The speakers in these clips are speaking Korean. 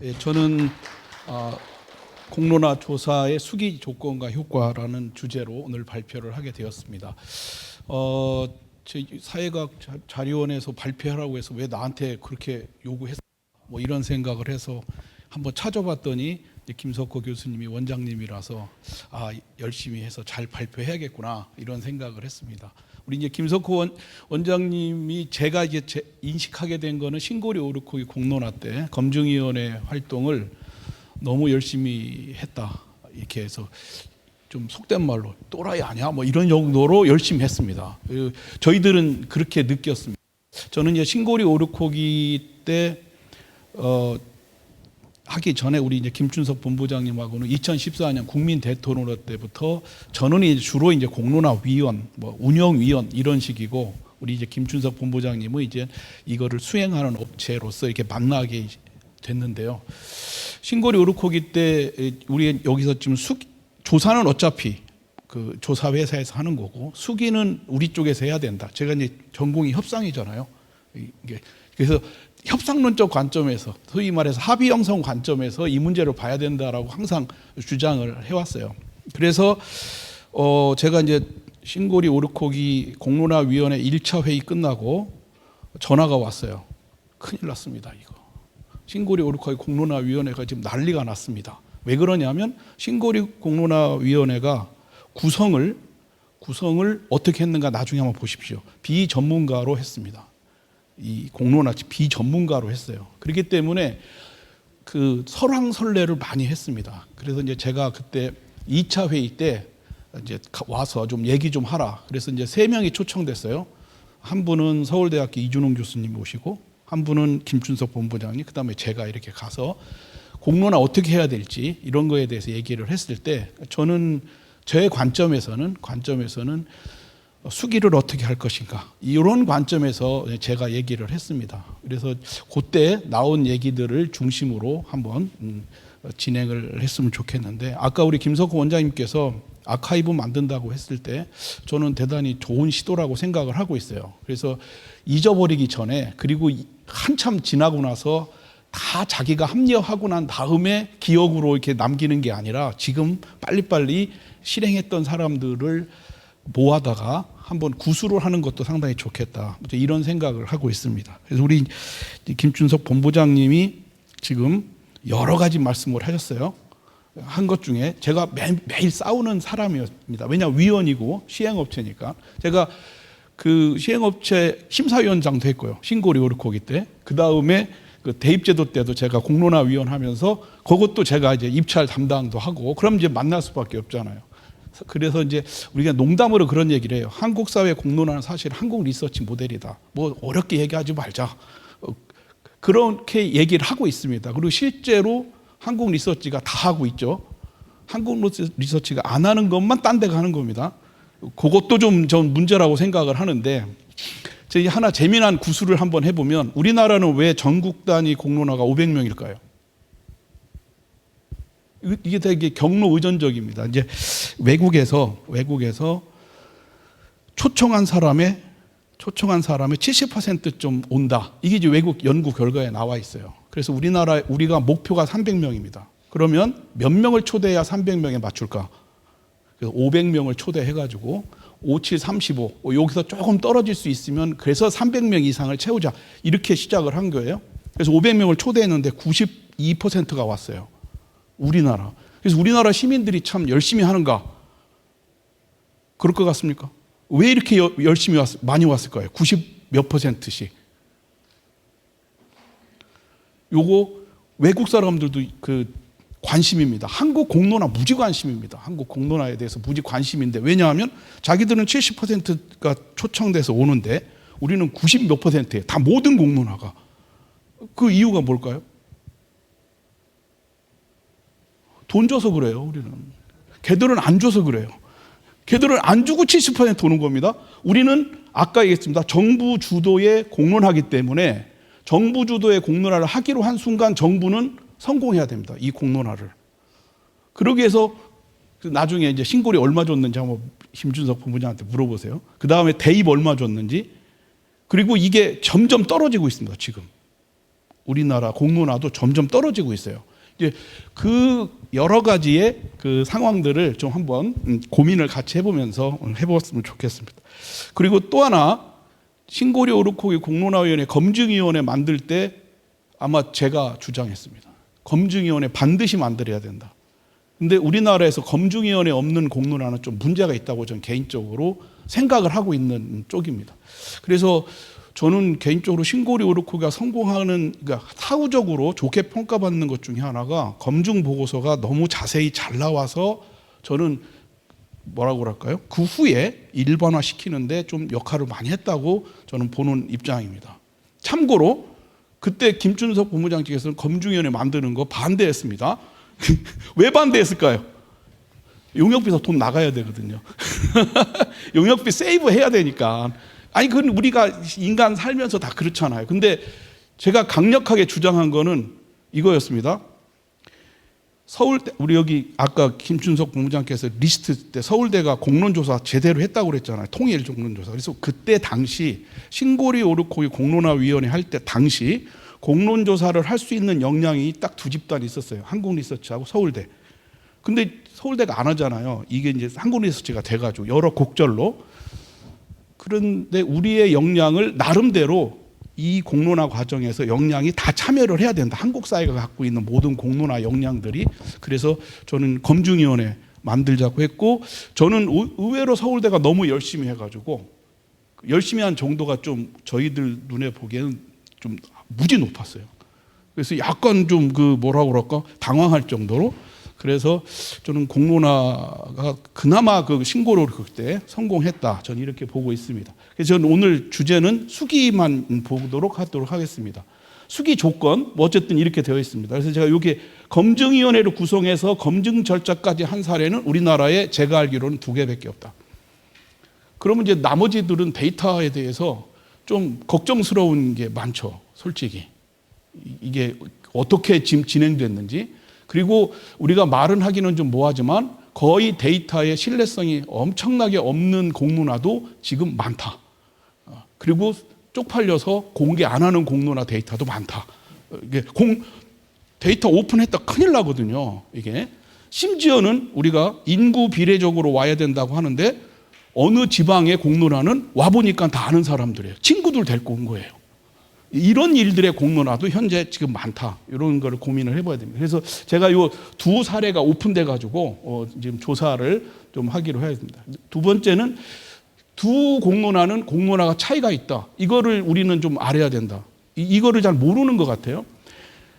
예, 저는 공론화 조사의 수기 조건과 효과라는 주제로 오늘 발표를 하게 되었습니다. 제 사회과학 자료원에서 발표하라고 해서 왜 나한테 그렇게 요구했어? 뭐 이런 생각을 해서 한번 찾아봤더니 김석호 교수님이 원장님이라서 열심히 해서 잘 발표해야겠구나 이런 생각을 했습니다. 우리 이제 김석호 원장님이 제가 이제 인식하게 된 거는 신고리 오르코기 공론화 때 검증위원회 활동을 너무 열심히 했다 이렇게 해서 좀 속된 말로 또라이 아니야 뭐 이런 정도로 열심히 했습니다. 저희들은 그렇게 느꼈습니다. 저는 이제 신고리 오르코기 때 하기 전에 우리 이제 김춘석 본부장님하고는 2014년 국민 대토론회 때부터 저는 이제 주로 이제 공론화 위원, 뭐 운영위원 이런 식이고 우리 이제 김춘석 본부장님은 이제 이거를 수행하는 업체로서 이렇게 만나게 됐는데요. 신고리 오르코기 때 우리 여기서 지금 조사는 어차피 그 조사 회사에서 하는 거고 수기는 우리 쪽에서 해야 된다. 제가 이제 전공이 협상이잖아요. 이게 그래서 협상론적 관점에서 소위 말해서 합의 형성 관점에서 이 문제를 봐야 된다라고 항상 주장을 해왔어요. 그래서 제가 이제 신고리 오르코기 공론화위원회 1차 회의 끝나고 전화가 왔어요. 큰일 났습니다. 이거 신고리 오르코기 공론화위원회가 지금 난리가 났습니다. 왜 그러냐면 신고리 공론화위원회가 구성을 어떻게 했는가 나중에 한번 보십시오. 비전문가로 했습니다. 이 공론화 비전문가로 했어요. 그렇기 때문에 그 설왕설래를 많이 했습니다. 그래서 이제 제가 그때 2차 회의 때 이제 와서 좀 얘기 좀 하라. 그래서 이제 3명이 초청됐어요. 한 분은 서울대학교 이준홍 교수님 모시고, 한 분은 김춘석 본부장님, 그다음에 제가 이렇게 가서 공론화 어떻게 해야 될지 이런 거에 대해서 얘기를 했을 때 저는 제 관점에서는 수기를 어떻게 할 것인가 이런 관점에서 제가 얘기를 했습니다. 그래서 그때 나온 얘기들을 중심으로 한번 진행을 했으면 좋겠는데 아까 우리 김석호 원장님께서 아카이브 만든다고 했을 때 저는 대단히 좋은 시도라고 생각을 하고 있어요. 그래서 잊어버리기 전에 그리고 한참 지나고 나서 다 자기가 합리화하고 난 다음에 기억으로 이렇게 남기는 게 아니라 지금 빨리빨리 실행했던 사람들을 모아다가 한번 구술을 하는 것도 상당히 좋겠다. 이런 생각을 하고 있습니다. 그래서 우리 김춘석 본부장님이 지금 여러 가지 말씀을 하셨어요. 한 것 중에 제가 매일 싸우는 사람이었습니다. 왜냐하면 위원이고 시행업체니까. 제가 그 시행업체 심사위원장도 했고요. 신고리 오르코기 때. 그 다음에 그 대입제도 때도 제가 공론화위원 하면서 그것도 제가 이제 입찰 담당도 하고 그럼 이제 만날 수밖에 없잖아요. 그래서 이제 우리가 농담으로 그런 얘기를 해요. 한국 사회 공론화는 사실 한국 리서치 모델이다. 뭐 어렵게 얘기하지 말자. 그렇게 얘기를 하고 있습니다. 그리고 실제로 한국 리서치가 다 하고 있죠. 한국 리서치가 안 하는 것만 딴 데 가는 겁니다. 그것도 좀 전 문제라고 생각을 하는데 저희 하나 재미난 구술을 한번 해보면 우리나라는 왜 전국 단위 공론화가 500명일까요? 이게 되게 경로 의존적입니다. 이제 외국에서 초청한 사람의 70% 온다. 이게 이제 외국 연구 결과에 나와 있어요. 그래서 우리가 목표가 300명입니다. 그러면 몇 명을 초대해야 300명에 맞출까? 그래서 500명을 초대해가지고 5, 7, 35 여기서 조금 떨어질 수 있으면 그래서 300명 이상을 채우자 이렇게 시작을 한 거예요. 그래서 500명을 초대했는데 92%가 왔어요. 우리나라. 그래서 우리나라 시민들이 참 열심히 하는가? 그럴 것 같습니까? 왜 이렇게 열심히 많이 왔을까요? 90몇 %씩. 요거 외국 사람들도 그 관심입니다. 한국 공론화 무지 관심입니다. 한국 공론화에 대해서 무지 관심인데 왜냐하면 자기들은 70%가 초청돼서 오는데 우리는 90몇 %예요. 다 모든 공론화가. 그 이유가 뭘까요? 돈 줘서 그래요, 우리는. 걔들은 안 줘서 그래요. 걔들은 안 주고 70% 오는 겁니다. 우리는 아까 얘기했습니다. 정부 주도의 공론화이기 때문에 정부 주도의 공론화를 하기로 한 순간 정부는 성공해야 됩니다. 이 공론화를. 그러기 위해서 나중에 이제 신고리 얼마 줬는지 한번 김준석 본부장한테 물어보세요. 그 다음에 대입 얼마 줬는지. 그리고 이게 점점 떨어지고 있습니다, 지금. 우리나라 공론화도 점점 떨어지고 있어요. 이제 그 여러 가지의 그 상황들을 좀 한번 고민을 같이 해보면서 해보았으면 좋겠습니다. 그리고 또 하나, 신고리 오르코기 공론화위원회 검증위원회 만들 때 아마 제가 주장했습니다. 검증위원회 반드시 만들어야 된다. 근데 우리나라에서 검증위원회 없는 공론화는 좀 문제가 있다고 저는 개인적으로 생각을 하고 있는 쪽입니다. 그래서 저는 개인적으로 신고리 오르코기가 성공하는, 그러니까 사후적으로 좋게 평가받는 것 중에 하나가 검증 보고서가 너무 자세히 잘 나와서 저는 뭐라고 그럴까요? 그 후에 일반화 시키는데 좀 역할을 많이 했다고 저는 보는 입장입니다. 참고로 그때 김준석 본부장께서는 검증위원회 만드는 거 반대했습니다. 왜 반대했을까요? 용역비서 돈 나가야 되거든요. 용역비 세이브 해야 되니까. 아니, 그건 우리가 인간 살면서 다 그렇잖아요. 근데 제가 강력하게 주장한 거는 이거였습니다. 서울대, 우리 여기 아까 김준석 본부장께서 리스트 때 서울대가 공론조사 제대로 했다고 그랬잖아요. 통일 공론조사. 그래서 그때 당시 신고리 오르코기 공론화위원회 할 때 당시 공론조사를 할 수 있는 역량이 딱 두 집단이 있었어요. 한국리서치하고 서울대. 근데 서울대가 안 하잖아요. 이게 이제 한국리서치가 돼가지고 여러 곡절로. 그런데 우리의 역량을 나름대로 이 공론화 과정에서 역량이 다 참여를 해야 된다. 한국 사회가 갖고 있는 모든 공론화 역량들이. 그래서 저는 검증위원회 만들자고 했고, 저는 의외로 서울대가 너무 열심히 해가지고 열심히 한 정도가 좀 저희들 눈에 보기에는 좀 무지 높았어요. 그래서 약간 좀 그 뭐라고 그럴까 당황할 정도로. 그래서 저는 공론화가 그나마 그 신고로 그때 성공했다. 저는 이렇게 보고 있습니다. 그래서 저는 오늘 주제는 수기만 보도록 하도록 하겠습니다. 수기 조건, 뭐 어쨌든 이렇게 되어 있습니다. 그래서 제가 여기 검증위원회를 구성해서 검증 절차까지 한 사례는 우리나라에 제가 알기로는 2개밖에 없다. 그러면 이제 나머지들은 데이터에 대해서 좀 걱정스러운 게 많죠. 솔직히. 이게 어떻게 지금 진행됐는지. 그리고 우리가 말은 하기는 좀 뭐하지만 거의 데이터의 신뢰성이 엄청나게 없는 공론화도 지금 많다. 그리고 쪽팔려서 공개 안 하는 공론화 데이터도 많다. 이게 데이터 오픈했다 큰일 나거든요. 이게 심지어는 우리가 인구 비례적으로 와야 된다고 하는데 어느 지방의 공론화는 와보니까 다 아는 사람들이에요. 친구들 데리고 온 거예요. 이런 일들의 공론화도 현재 지금 많다. 이런 거를 고민을 해봐야 됩니다. 그래서 제가 요 두 사례가 오픈돼 가지고 지금 조사를 좀 하기로 해야 됩니다. 두 번째는 두 공론화는 공론화가 차이가 있다. 이거를 우리는 좀 알아야 된다. 이거를 잘 모르는 것 같아요.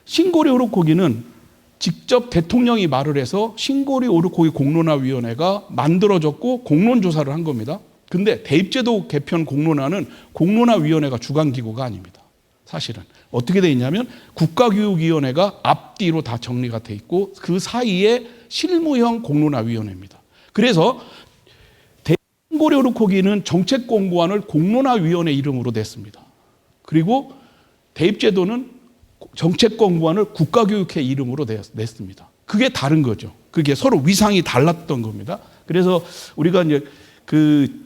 신고리 오르코기는 직접 대통령이 말을 해서 신고리 오르코기 공론화위원회가 만들어졌고 공론조사를 한 겁니다. 근데 대입제도 개편 공론화는 공론화위원회가 주관기구가 아닙니다. 사실은 어떻게 되어 있냐면 국가교육위원회가 앞뒤로 다 정리가 돼 있고 그 사이에 실무형 공론화위원회입니다. 그래서 신고리 오르코기는 정책공고안을 공론화위원회 이름으로 냈습니다. 그리고 대입제도는 정책공고안을 국가교육회 이름으로 냈습니다. 그게 다른 거죠. 그게 서로 위상이 달랐던 겁니다. 그래서 우리가 이제 그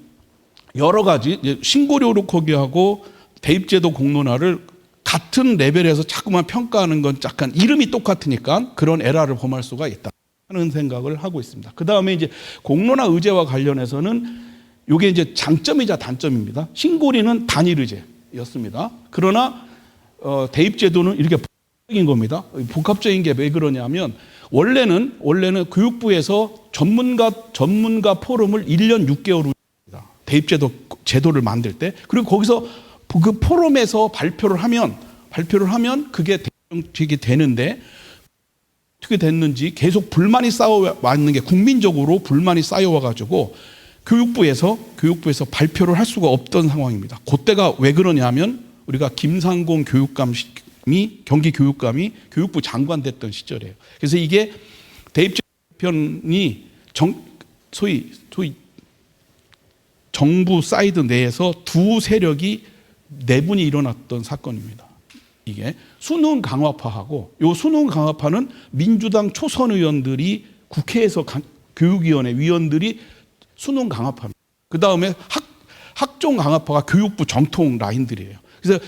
여러 가지 신고리 오르코기하고 대입제도 공론화를 같은 레벨에서 자꾸만 평가하는 건 약간 이름이 똑같으니까 그런 에러를 범할 수가 있다 하는 생각을 하고 있습니다. 그 다음에 이제 공론화 의제와 관련해서는 이게 이제 장점이자 단점입니다. 신고리는 단일 의제였습니다. 그러나 대입제도는 이렇게 복합적인 겁니다. 복합적인 게 왜 그러냐면 원래는 교육부에서 전문가 포럼을 1년 6개월 합니다. 대입제도 제도를 만들 때. 그리고 거기서 그 포럼에서 발표를 하면 그게 대정책이 되는데 어떻게 됐는지 계속 불만이 쌓여왔는 게 국민적으로 불만이 쌓여와가지고 교육부에서 발표를 할 수가 없던 상황입니다. 그때가 왜 그러냐면 우리가 김상곤 경기 교육감이 교육부 장관 됐던 시절이에요. 그래서 이게 대입제도 개편이 소위 정부 사이드 내에서 두 세력이 내분이 일어났던 사건입니다. 이게 수능 강화파하고 이 수능 강화파는 민주당 초선 의원들이 국회에서 교육위원회 위원들이 수능 강화파입니다. 그 다음에 학종 강화파가 교육부 정통 라인들이에요. 그래서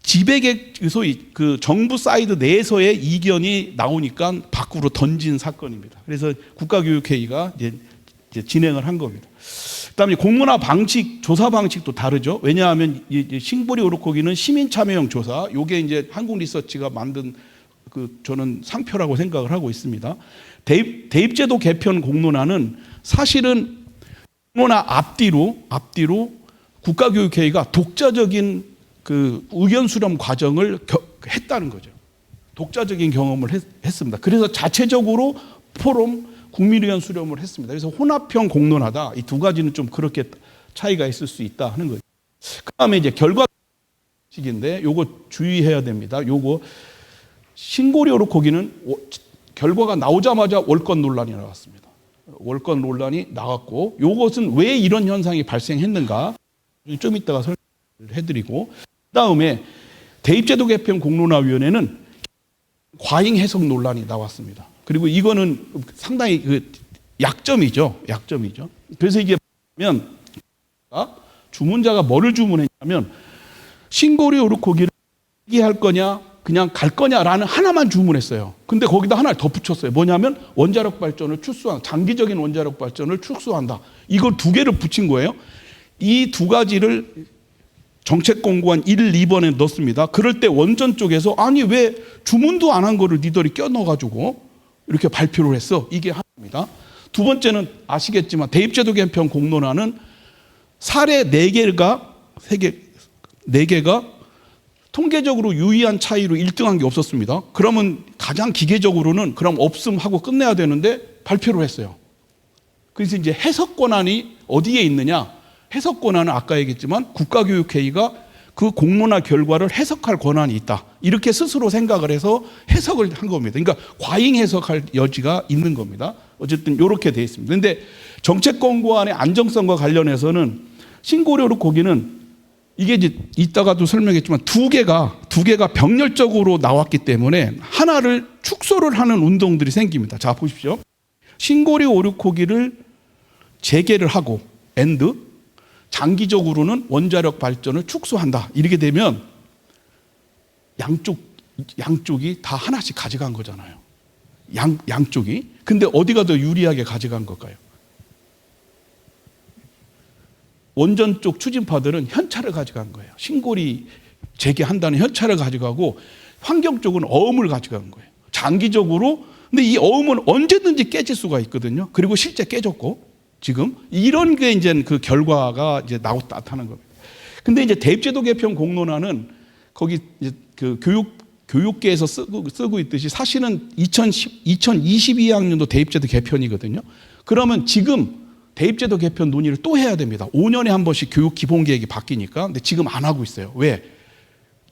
지배계 소위 그 정부 사이드 내에서의 이견이 나오니까 밖으로 던진 사건입니다. 그래서 국가교육회의가 이제 진행을 한 겁니다. 그다음에 공문화 방식, 조사 방식도 다르죠. 왜냐하면 이 싱보리 오르코기는 시민 참여형 조사, 요게 이제 한국 리서치가 만든 그 저는 상표라고 생각을 하고 있습니다. 대입제도 개편 공론화는 사실은 공론화 앞뒤로 국가교육회의가 독자적인 그 의견 수렴 과정을 했다는 거죠. 독자적인 경험을 했습니다. 그래서 자체적으로 포럼 국민의견 수렴을 했습니다. 그래서 혼합형 공론화다. 이 두 가지는 좀 그렇게 차이가 있을 수 있다 하는 거죠. 그다음에 이제 결과식인데 요거 주의해야 됩니다. 요거 싱고리 오르코기는 결과가 나오자마자 월권 논란이 나왔습니다. 월권 논란이 나왔고 요것은 왜 이런 현상이 발생했는가 좀 이따가 설명을 해드리고 그다음에 대입제도 개편 공론화위원회는 과잉 해석 논란이 나왔습니다. 그리고 이거는 상당히 그 약점이죠. 그래서 이게 뭐냐면 주문자가 뭐를 주문했냐면 싱고리 오르코기를 얘기할 거냐 그냥 갈 거냐라는 하나만 주문했어요. 근데 거기다 하나를 덧붙였어요. 뭐냐면 원자력 발전을 축소한다. 장기적인 원자력 발전을 축소한다. 이걸 두 개를 붙인 거예요. 이 두 가지를 정책 공고안 1, 2번에 넣습니다. 그럴 때 원전 쪽에서 아니 왜 주문도 안 한 거를 니들이 껴넣어가지고 이렇게 발표를 했어. 이게 하나입니다. 두 번째는 아시겠지만 대입제도 개편 공론화는 사례 4개가 통계적으로 유의한 차이로 1등한 게 없었습니다. 그러면 가장 기계적으로는 그럼 없음 하고 끝내야 되는데 발표를 했어요. 그래서 이제 해석 권한이 어디에 있느냐? 해석 권한은 아까 얘기했지만 국가교육회의가 그 공론화 결과를 해석할 권한이 있다. 이렇게 스스로 생각을 해서 해석을 한 겁니다. 그러니까 과잉 해석할 여지가 있는 겁니다. 어쨌든 이렇게 되어 있습니다. 그런데 정책 공고안의 안정성과 관련해서는 싱고리 오르코기는 이게 이제 이따가도 설명했지만 두 개가 병렬적으로 나왔기 때문에 하나를 축소를 하는 운동들이 생깁니다. 자 보십시오. 싱고리 오르코기를 재개를 하고 장기적으로는 원자력 발전을 축소한다. 이렇게 되면 양쪽이 다 하나씩 가져간 거잖아요. 양쪽이. 근데 어디가 더 유리하게 가져간 걸까요? 원전 쪽 추진파들은 현차를 가져간 거예요. 싱고리 재개한다는 현차를 가져가고 환경 쪽은 어음을 가져간 거예요. 장기적으로. 근데 이 어음은 언제든지 깨질 수가 있거든요. 그리고 실제 깨졌고 지금 이런 게 이제 그 결과가 이제 나타나는 겁니다. 근데 이제 대입제도 개편 공론화는 거기 이제 그 교육계에서 쓰고 있듯이 사실은 2022학년도 대입제도 개편이거든요. 그러면 지금 대입제도 개편 논의를 또 해야 됩니다. 5년에 한 번씩 교육 기본 계획이 바뀌니까. 근데 지금 안 하고 있어요. 왜?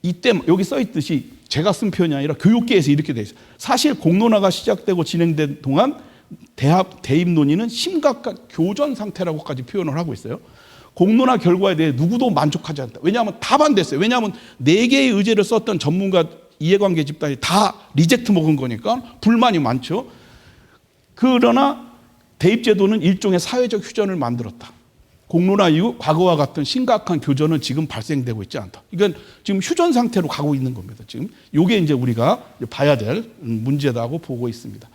이때 여기 써 있듯이 제가 쓴 표현이 아니라 교육계에서 이렇게 돼 있어요. 사실 공론화가 시작되고 진행된 동안 대입 논의는 심각한 교전 상태라고까지 표현을 하고 있어요. 공론화 결과에 대해 누구도 만족하지 않다. 왜냐하면 다 반대했어요. 왜냐하면 4개의 의제를 썼던 전문가 이해관계 집단이 다 리젝트 먹은 거니까 불만이 많죠. 그러나 대입제도는 일종의 사회적 휴전을 만들었다. 공론화 이후 과거와 같은 심각한 교전은 지금 발생되고 있지 않다. 이건 지금 휴전 상태로 가고 있는 겁니다. 지금 이게 이제 우리가 봐야 될 문제다고 보고 있습니다.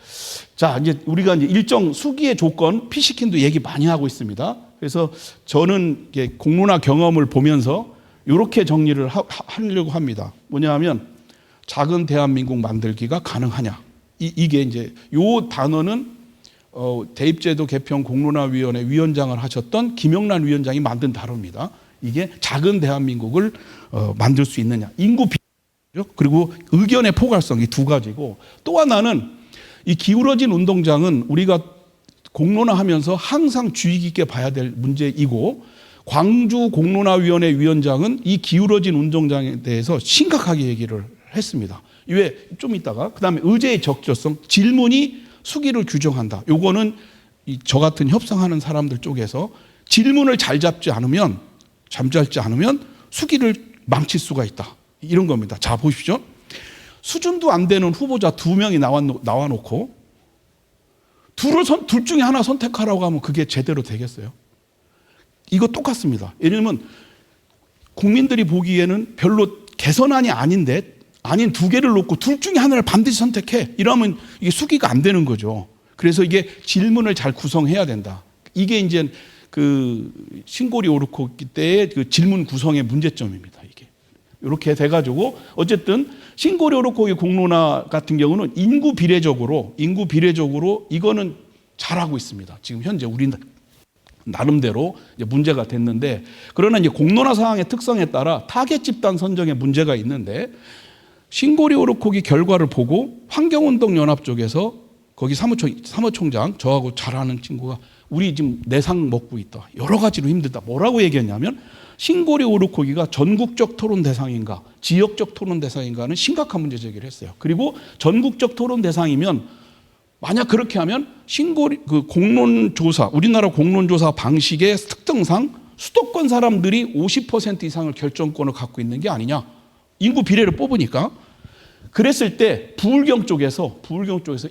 자, 이제 우리가 이제 일정 수기의 조건, 피시킨도 얘기 많이 하고 있습니다. 그래서 저는 공론화 경험을 보면서 이렇게 정리를 하려고 합니다. 뭐냐하면 작은 대한민국 만들기가 가능하냐? 이게 이제 요 단어는 대입제도 개편 공론화위원회 위원장을 하셨던 김영란 위원장이 만든 단어입니다. 이게 작은 대한민국을 만들 수 있느냐. 인구 비례죠. 그리고 의견의 포괄성 이 두 가지고 또 하나는 이 기울어진 운동장은 우리가 공론화하면서 항상 주의 깊게 봐야 될 문제이고 광주 공론화위원회 위원장은 이 기울어진 운동장에 대해서 심각하게 얘기를 했습니다. 왜? 좀 이따가. 그다음에 의제의 적절성, 질문이 수기를 규정한다. 요거는 저 같은 협상하는 사람들 쪽에서 질문을 잘 잡지 않으면 수기를 망칠 수가 있다. 이런 겁니다. 자, 보십시오. 수준도 안 되는 후보자 2명이 나와놓고 둘 중에 하나 선택하라고 하면 그게 제대로 되겠어요? 이거 똑같습니다. 예를 들면 국민들이 보기에는 별로 개선안이 아닌 두 개를 놓고 둘 중에 하나를 반드시 선택해. 이러면 이게 수기가 안 되는 거죠. 그래서 이게 질문을 잘 구성해야 된다. 이게 이제 그 신고리 오르코기 때의 그 질문 구성의 문제점입니다. 이게 이렇게 돼가지고 어쨌든 신고리 오르코기 공론화 같은 경우는 인구 비례적으로 이거는 잘하고 있습니다. 지금 현재 우리 나름대로 이제 문제가 됐는데, 그러나 이제 공론화 상황의 특성에 따라 타겟 집단 선정에 문제가 있는데, 신고리 오르코기 결과를 보고 환경운동연합 쪽에서 거기 사무총장 저하고 잘하는 친구가 우리 지금 내상 먹고 있다, 여러 가지로 힘들다, 뭐라고 얘기했냐면 신고리 오르코기가 전국적 토론 대상인가 지역적 토론 대상인가는 심각한 문제 제기를 했어요. 그리고 전국적 토론 대상이면 만약 그렇게 하면 신고리 그 공론조사, 우리나라 공론조사 방식의 특성상 수도권 사람들이 50% 이상을 결정권을 갖고 있는 게 아니냐, 인구 비례를 뽑으니까. 그랬을 때 부울경 쪽에서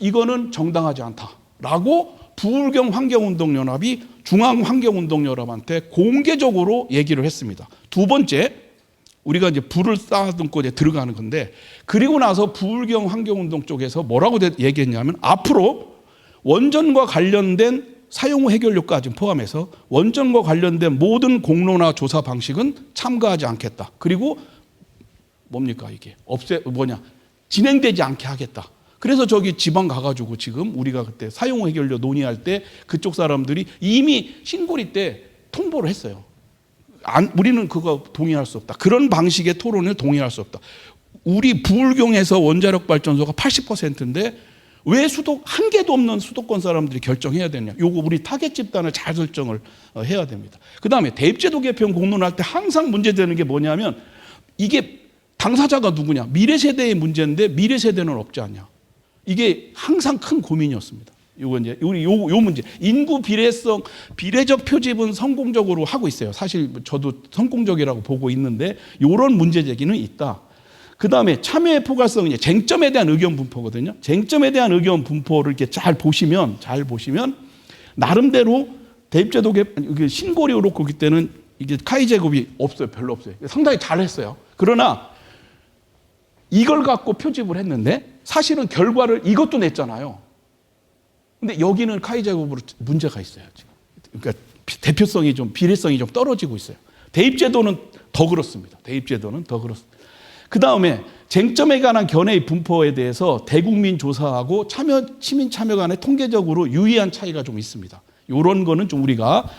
이거는 정당하지 않다라고 부울경 환경운동연합이 중앙환경운동연합한테 공개적으로 얘기를 했습니다. 두 번째, 우리가 이제 불을 쌓아듬고 이제 들어가는 건데, 그리고 나서 부울경 환경운동 쪽에서 뭐라고 얘기했냐면 앞으로 원전과 관련된 사용 후 해결료까지 포함해서 원전과 관련된 모든 공론화 조사 방식은 참가하지 않겠다. 그리고 뭡니까 이게 진행되지 않게 하겠다. 그래서 저기 지방 가가지고 지금 우리가 그때 사용 후 해결료 논의할 때 그쪽 사람들이 이미 신고리 때 통보를 했어요. 우리는 그거 동의할 수 없다. 그런 방식의 토론을 동의할 수 없다. 우리 부울경에서 원자력 발전소가 80%인데 왜 한 개도 없는 수도권 사람들이 결정해야 되냐. 요거 우리 타겟 집단을 잘 설정을 해야 됩니다. 그 다음에 대입제도 개편 공론할 때 항상 문제되는 게 뭐냐면 이게 당사자가 누구냐. 미래세대의 문제인데 미래세대는 없지 않냐. 이게 항상 큰 고민이었습니다. 요거 이제 요 문제. 인구 비례적 표집은 성공적으로 하고 있어요. 사실 저도 성공적이라고 보고 있는데 요런 문제 제기는 있다. 그 다음에 참여의 포괄성, 이제 쟁점에 대한 의견 분포거든요. 쟁점에 대한 의견 분포를 이렇게 잘 보시면 나름대로 대입제도 신고리 오르코기 때는 이게 카이 제곱이 없어요. 별로 없어요. 상당히 잘했어요. 그러나 이걸 갖고 표집을 했는데 사실은 결과를 이것도 냈잖아요. 근데 여기는 카이 제곱으로 문제가 있어요. 지금. 그러니까 대표성이 비례성이 좀 떨어지고 있어요. 대입제도는 더 그렇습니다. 그 다음에 쟁점에 관한 견해의 분포에 대해서 대국민 조사하고 시민 참여 간에 통계적으로 유의한 차이가 좀 있습니다. 이런 거는 좀 우리가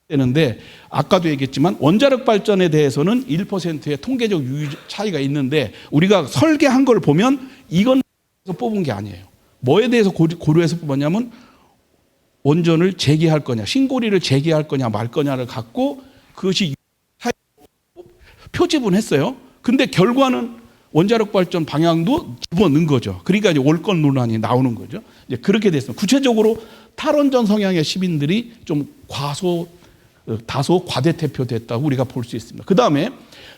되는데, 아까도 얘기했지만 원자력 발전에 대해서는 1%의 통계적 유의 차이가 있는데 우리가 설계한 걸 보면 이건 뽑은 게 아니에요. 뭐에 대해서 고려해서 뽑았냐면 원전을 재개할 거냐, 신고리를 재개할 거냐 말 거냐를 갖고 그것이 표집은 했어요. 근데 결과는 원자력 발전 방향도 집어넣은 거죠. 그러니까 이제 월권 논란이 나오는 거죠. 이제 그렇게 됐습니다. 구체적으로 탈원전 성향의 시민들이 좀 다소 과대 대표됐다고 우리가 볼 수 있습니다. 그 다음에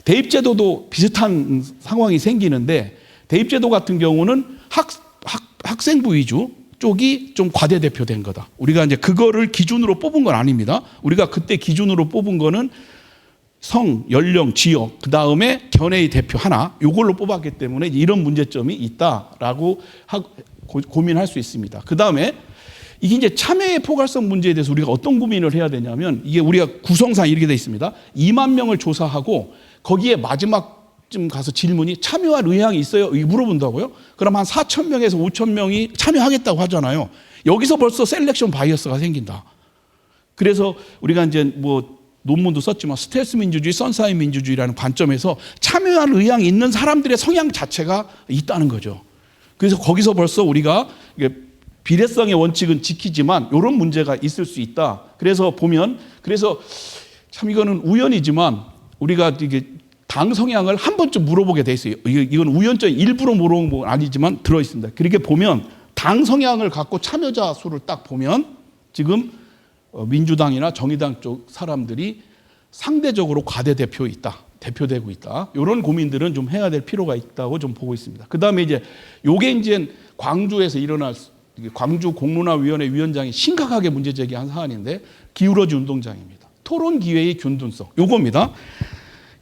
대입제도도 비슷한 상황이 생기는데, 대입제도 같은 경우는 학생부 위주 쪽이 좀 과대 대표된 거다. 우리가 이제 그거를 기준으로 뽑은 건 아닙니다. 우리가 그때 기준으로 뽑은 거는 성, 연령, 지역, 그 다음에 견해의 대표 하나, 이걸로 뽑았기 때문에 이런 문제점이 있다라고 고민할 수 있습니다. 그 다음에 이게 이제 참여의 포괄성 문제에 대해서 우리가 어떤 고민을 해야 되냐면, 이게 우리가 구성상 이렇게 되어 있습니다. 2만 명을 조사하고 거기에 마지막쯤 가서 질문이 참여할 의향이 있어요? 물어본다고요? 그럼 한 4천 명에서 5천 명이 참여하겠다고 하잖아요. 여기서 벌써 셀렉션 바이어스가 생긴다. 그래서 우리가 이제 논문도 썼지만 스텔스 민주주의, 선사인 민주주의라는 관점에서 참여할 의향이 있는 사람들의 성향 자체가 있다는 거죠. 그래서 거기서 벌써 우리가 비례성의 원칙은 지키지만 이런 문제가 있을 수 있다. 그래서 참 이거는 우연이지만 우리가 이게 당 성향을 한 번쯤 물어보게 돼 있어요. 이건 우연적 일부러 물어본 건 아니지만 들어 있습니다. 그렇게 보면 당 성향을 갖고 참여자 수를 딱 보면 지금 민주당이나 정의당 쪽 사람들이 상대적으로 대표되고 있다. 이런 고민들은 좀 해야 될 필요가 있다고 좀 보고 있습니다. 그 다음에 요게 이제 광주에서 광주 공론화위원회 위원장이 심각하게 문제 제기한 사안인데, 기울어진 운동장입니다. 토론 기회의 균등성. 요겁니다.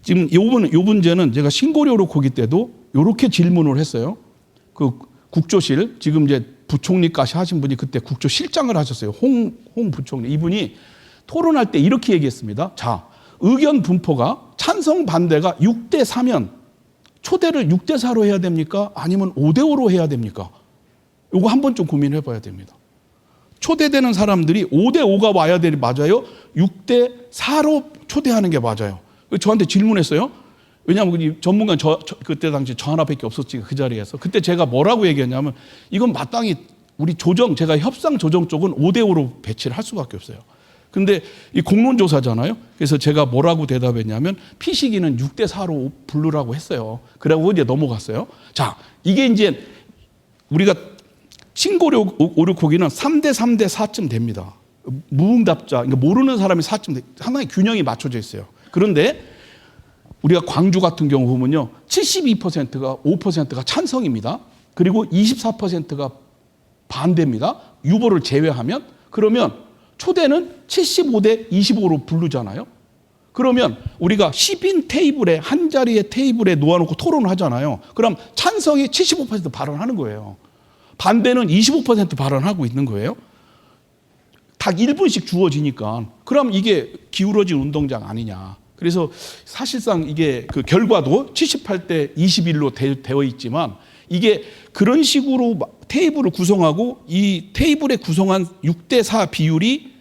지금 요 문제는 제가 신고료로 고기 때도 이렇게 질문을 했어요. 그 국조실, 지금 이제 부총리까지 하신 분이 그때 국조실장을 하셨어요. 홍 부총리. 이분이 토론할 때 이렇게 얘기했습니다. 자, 의견 분포가 찬성 반대가 6대 4면 초대를 6대 4로 해야 됩니까? 아니면 5대 5로 해야 됩니까? 이거 한번 좀 고민해 봐야 됩니다. 초대되는 사람들이 5대 5가 와야 되니 맞아요? 6대 4로 초대하는 게 맞아요. 저한테 질문했어요. 왜냐하면 전문가는 그때 당시 저 하나밖에 없었지, 그 자리에서. 그때 제가 뭐라고 얘기했냐면 이건 마땅히 우리 제가 협상 조정 쪽은 5대 5로 배치를 할 수밖에 없어요. 근데 이 공론조사잖아요. 그래서 제가 뭐라고 대답했냐면 피식이는 6대 4로 부르라고 했어요. 그러고 이제 넘어갔어요. 자, 이게 이제 우리가 신고료 오류코기는 3대 3대 4쯤 됩니다. 무응답자, 그러니까 모르는 사람이 4쯤 상당히 균형이 맞춰져 있어요. 그런데 우리가 광주 같은 경우 보면요, 72%가 5%가 찬성입니다. 그리고 24%가 반대입니다. 유보를 제외하면. 그러면 초대는 75대 25로 부르잖아요. 그러면 우리가 10인 테이블에, 한 자리의 테이블에 놓아놓고 토론을 하잖아요. 그럼 찬성이 75% 발언하는 거예요. 반대는 25% 발언하고 있는 거예요. 딱 1분씩 주어지니까. 그럼 이게 기울어진 운동장 아니냐. 그래서 사실상 이게 그 결과도 78대 21로 되어 있지만 이게 그런 식으로 테이블을 구성하고 이 테이블에 구성한 6대 4 비율이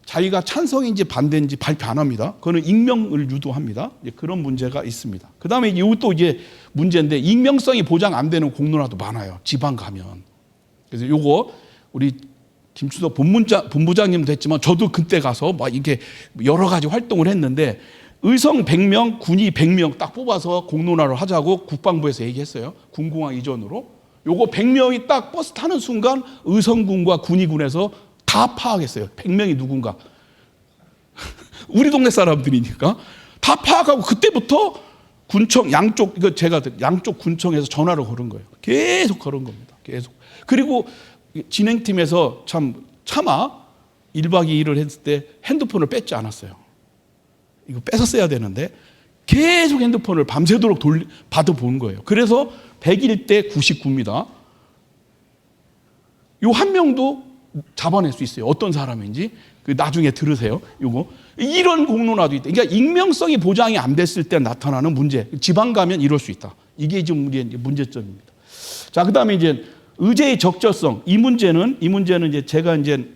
자기가 찬성인지 반대인지 발표 안 합니다. 그거는 익명을 유도합니다. 그런 문제가 있습니다. 그 다음에 이것도 이제 문제인데 익명성이 보장 안 되는 공론화도 많아요. 지방 가면. 그래서 요거 우리 김추석 본부장님도 했지만 저도 그때 가서 막 이렇게 여러 가지 활동을 했는데 의성 100명, 군이 100명 딱 뽑아서 공론화를 하자고 국방부에서 얘기했어요. 군공항 이전으로. 요거 100명이 딱 버스 타는 순간 의성군과 군의군에서 다 파악했어요. 100명이 누군가. 우리 동네 사람들이니까. 다 파악하고 그때부터 군청 제가 양쪽 군청에서 전화를 걸은 거예요. 계속 걸은 겁니다. 계속. 그리고 진행팀에서 차마 1박 2일을 했을 때 핸드폰을 뺐지 않았어요. 이거 뺏었어야 되는데 계속 핸드폰을 밤새도록 받아본 거예요. 그래서 101대 99입니다. 요 한 명도 잡아낼 수 있어요. 어떤 사람인지. 나중에 들으세요. 요거. 이런 공론화도 있다. 그러니까 익명성이 보장이 안 됐을 때 나타나는 문제. 지방 가면 이럴 수 있다. 이게 지금 우리의 문제점입니다. 자, 그 다음에 이제 의제의 적절성. 이 문제는 이제 제가 이제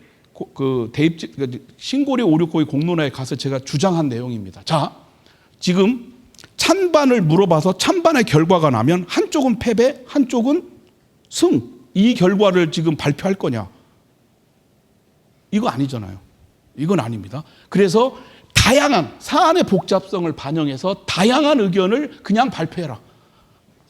신고료 오류코기 공론화에 가서 제가 주장한 내용입니다. 자, 지금 찬반을 물어봐서 찬반의 결과가 나면 한쪽은 패배, 한쪽은 승. 이 결과를 지금 발표할 거냐? 이거 아니잖아요. 이건 아닙니다. 그래서 다양한 사안의 복잡성을 반영해서 다양한 의견을 그냥 발표해라.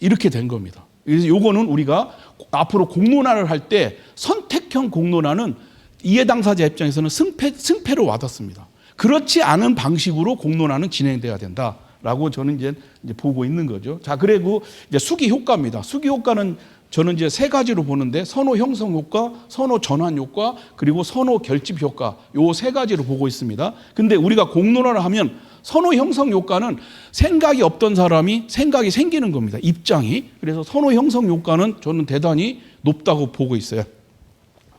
이렇게 된 겁니다. 그래서 요거는 우리가 앞으로 공론화를 할 때 선택형 공론화는 이해 당사자 입장에서는 승패로 와닿습니다. 그렇지 않은 방식으로 공론화는 진행돼야 된다라고 저는 이제 보고 있는 거죠. 자, 그리고 이제 수기 효과입니다. 수기 효과는 저는 이제 세 가지로 보는데 선호 형성 효과, 선호 전환 효과, 그리고 선호 결집 효과, 요 세 가지로 보고 있습니다. 근데 우리가 공론화를 하면 선호 형성 효과는 생각이 없던 사람이 생각이 생기는 겁니다. 입장이. 그래서 선호 형성 효과는 저는 대단히 높다고 보고 있어요.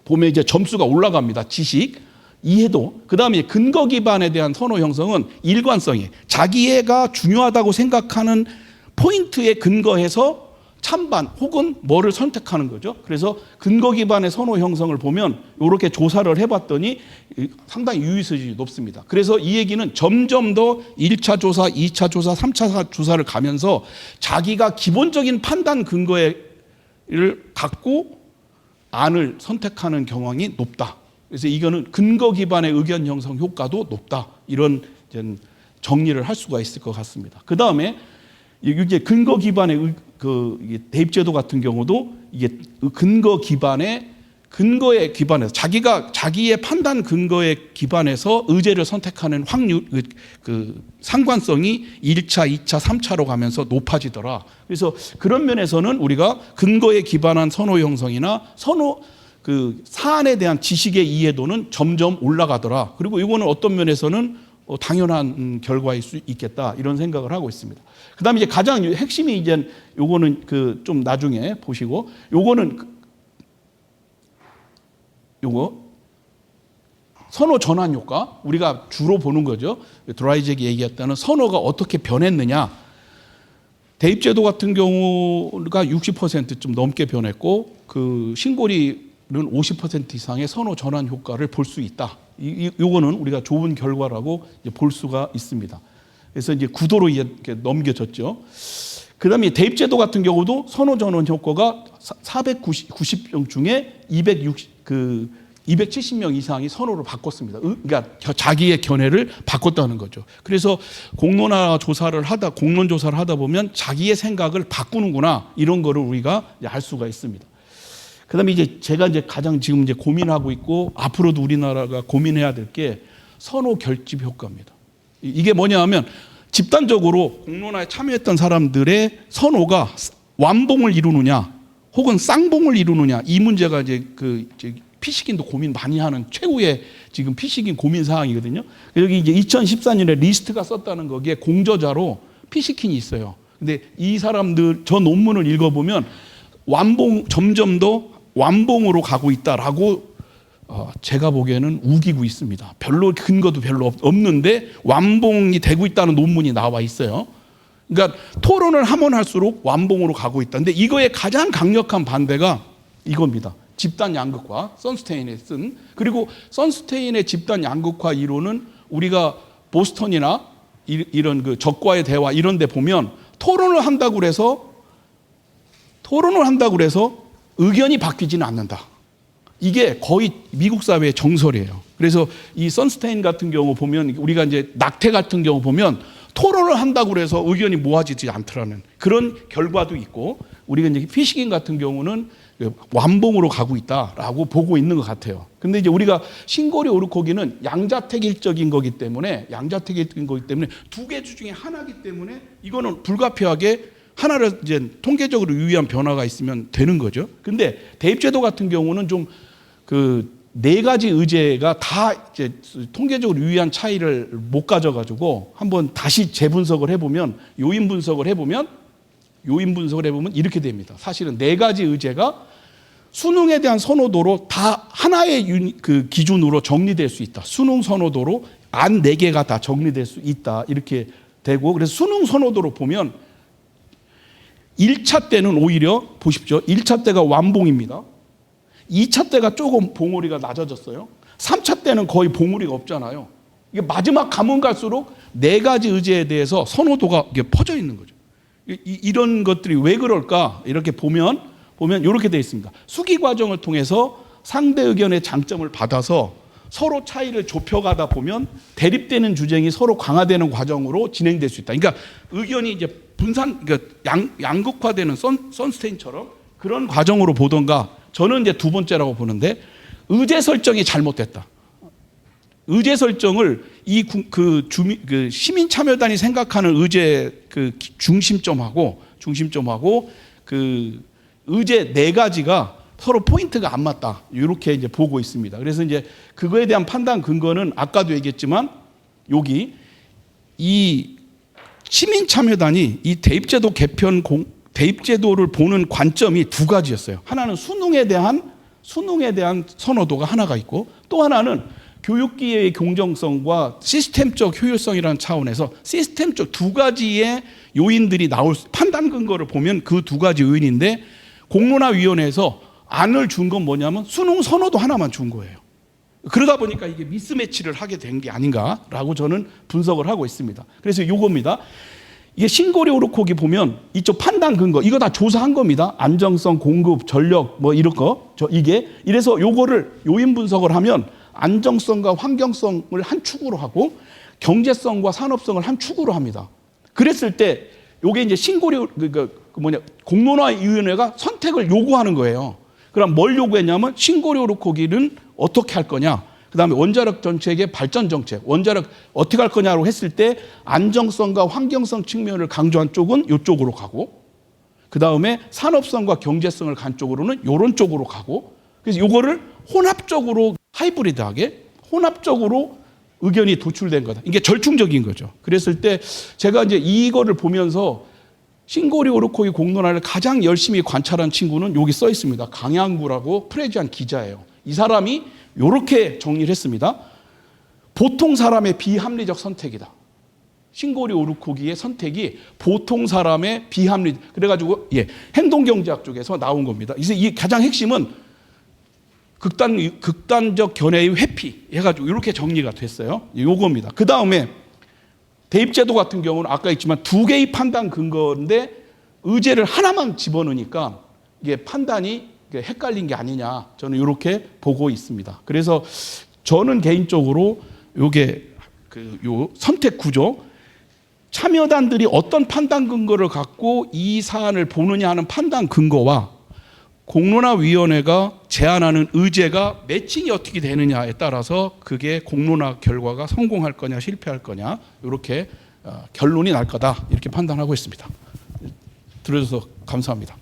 보면 이제 점수가 올라갑니다. 지식, 이해도. 그 다음에 근거 기반에 대한 선호 형성은 일관성이. 자기애가 중요하다고 생각하는 포인트에 근거해서 찬반 혹은 뭐를 선택하는 거죠. 그래서 근거 기반의 선호 형성을 보면 이렇게 조사를 해봤더니 상당히 유의수준이 높습니다. 그래서 이 얘기는 점점 더 1차 조사, 2차 조사, 3차 조사를 가면서 자기가 기본적인 판단 근거를 갖고 안을 선택하는 경향이 높다. 그래서 이거는 근거 기반의 의견 형성 효과도 높다. 이런 정리를 할 수가 있을 것 같습니다. 그 다음에 이게 근거 기반의 대입제도 같은 경우도 이게 근거에 기반해서 자기의 판단 근거에 기반해서 의제를 선택하는 확률, 상관성이 1차, 2차, 3차로 가면서 높아지더라. 그래서 그런 면에서는 우리가 근거에 기반한 선호 형성이나 사안에 대한 지식의 이해도는 점점 올라가더라. 그리고 이거는 어떤 면에서는 당연한 결과일 수 있겠다 이런 생각을 하고 있습니다. 그다음에 이제 가장 핵심이 이제 요거는 좀 나중에 보시고 요거는 요거 선호 전환 효과 우리가 주로 보는 거죠. 드라이잭이 얘기했다는 선호가 어떻게 변했느냐. 대입제도 같은 경우가 60%좀 넘게 변했고 그 신고리는 50% 이상의 선호 전환 효과를 볼 수 있다. 요거는 우리가 좋은 결과라고 볼 수가 있습니다. 그래서 이제 9도로 이렇게 넘겨졌죠. 그다음에 대입제도 같은 경우도 선호 전환 효과가 490명 중에 270명 이상이 선호를 바꿨습니다. 그러니까 자기의 견해를 바꿨다는 거죠. 그래서 공론 조사를 하다 보면 자기의 생각을 바꾸는구나 이런 거를 우리가 알 수가 있습니다. 그다음에 이제 제가 가장 지금 고민하고 있고 앞으로도 우리나라가 고민해야 될 게 선호 결집 효과입니다. 이게 뭐냐하면 집단적으로 공론화에 참여했던 사람들의 선호가 완봉을 이루느냐 혹은 쌍봉을 이루느냐 이 문제가 이제 피시킨도 고민 많이 하는 최후의 지금 피시킨 고민 사항이거든요. 여기 이제 2014년에 리스트가 썼다는 거기에 공저자로 피시킨이 있어요. 근데 이 사람들 저 논문을 읽어보면 점점 더 완봉으로 가고 있다라고 제가 보기에는 우기고 있습니다. 별로 근거도 별로 없는데 완봉이 되고 있다는 논문이 나와 있어요. 그러니까 토론을 하면 할수록 완봉으로 가고 있다. 근데 이거의 가장 강력한 반대가 이겁니다. 집단 양극화, 선스테인이 쓴. 그리고 선스테인의 집단 양극화 이론은 우리가 보스턴이나 이런 적과의 대화 이런 데 보면 토론을 한다고 그래서 의견이 바뀌지는 않는다. 이게 거의 미국 사회의 정설이에요. 그래서 이 선스테인 같은 경우 보면 우리가 이제 낙태 같은 경우 보면 토론을 한다고 해서 의견이 모아지지 않더라는 그런 결과도 있고 우리가 이제 피시킨 같은 경우는 완봉으로 가고 있다라고 보고 있는 것 같아요. 근데 이제 우리가 신고리 오르코기는 양자택일적인 거기 때문에 두 개 중에 하나이기 때문에 이거는 불가피하게 하나를 이제 통계적으로 유의한 변화가 있으면 되는 거죠. 근데 대입제도 같은 경우는 좀 네 가지 의제가 다 이제 통계적으로 유의한 차이를 못 가져가지고 한번 다시 재분석을 해보면 요인 분석을 해보면 이렇게 됩니다. 사실은 네 가지 의제가 수능에 대한 선호도로 다 하나의 기준으로 정리될 수 있다. 수능 선호도로 안 네 개가 다 정리될 수 있다. 이렇게 되고 그래서 수능 선호도로 보면 1차 때는 오히려 보십시오. 1차 때가 완봉입니다. 2차 때가 조금 봉우리가 낮아졌어요. 3차 때는 거의 봉우리가 없잖아요. 이게 마지막 가면 갈수록 네 가지 의제에 대해서 선호도가 이게 퍼져 있는 거죠. 이런 것들이 왜 그럴까? 이렇게 보면 이렇게 되어 있습니다. 수기 과정을 통해서 상대 의견의 장점을 받아서 서로 차이를 좁혀가다 보면 대립되는 주장이 서로 강화되는 과정으로 진행될 수 있다. 그러니까 의견이 이제 양극화되는 선스테인처럼 그런 과정으로 보던가 저는 이제 두 번째라고 보는데 의제 설정이 잘못됐다. 의제 설정을 시민 참여단이 생각하는 의제 중심점하고 의제 네 가지가 서로 포인트가 안 맞다. 이렇게 이제 보고 있습니다. 그래서 이제 그거에 대한 판단 근거는 아까도 얘기했지만 여기 이 시민 참여단이 이 대입제도를 보는 관점이 두 가지였어요. 하나는 수능에 대한 선호도가 하나가 있고 또 하나는 교육기회의 공정성과 시스템적 효율성이라는 차원에서 시스템적 두 가지의 요인들이 판단 근거를 보면 그 두 가지 요인인데 공론화위원회에서 안을 준 건 뭐냐면 수능 선호도 하나만 준 거예요. 그러다 보니까 이게 미스매치를 하게 된 게 아닌가라고 저는 분석을 하고 있습니다. 그래서 요겁니다. 이게 신고리 오르코기 보면 이쪽 판단 근거 이거 다 조사한 겁니다. 안정성, 공급, 전력 뭐 이런 거 이래서 요거를 요인 분석을 하면 안정성과 환경성을 한 축으로 하고 경제성과 산업성을 한 축으로 합니다. 그랬을 때 요게 이제 공론화위원회가 선택을 요구하는 거예요. 그럼 뭘 요구했냐면 신고리 오르코기는 어떻게 할 거냐. 그다음에 원자력 정책의 발전 정책, 원자력 어떻게 할 거냐고 했을 때 안정성과 환경성 측면을 강조한 쪽은 이쪽으로 가고 그다음에 산업성과 경제성을 간 쪽으로는 이런 쪽으로 가고 그래서 이거를 혼합적으로 하이브리드하게 혼합적으로 의견이 도출된 거다. 이게 절충적인 거죠. 그랬을 때 제가 이제 이거를 보면서 신고리 오르코기 공론화를 가장 열심히 관찰한 친구는 여기 써 있습니다. 강양구라고 프레지안 기자예요. 이 사람이 이렇게 정리를 했습니다. 보통 사람의 비합리적 선택이다. 신고리 오르코기의 선택이 보통 사람의 비합리. 그래가지고 행동경제학 쪽에서 나온 겁니다. 그래서 이 가장 핵심은 극단적 견해의 회피 해가지고 이렇게 정리가 됐어요. 요겁니다. 그 다음에 대입제도 같은 경우는 아까 있지만 두 개의 판단 근거인데 의제를 하나만 집어넣으니까 이게 판단이 헷갈린 게 아니냐, 저는 이렇게 보고 있습니다. 그래서 저는 개인적으로 요게 요 선택 구조, 참여단들이 어떤 판단 근거를 갖고 이 사안을 보느냐 하는 판단 근거와 공론화위원회가 제안하는 의제가 매칭이 어떻게 되느냐에 따라서 그게 공론화 결과가 성공할 거냐 실패할 거냐 이렇게 결론이 날 거다 이렇게 판단하고 있습니다. 들어줘서 감사합니다.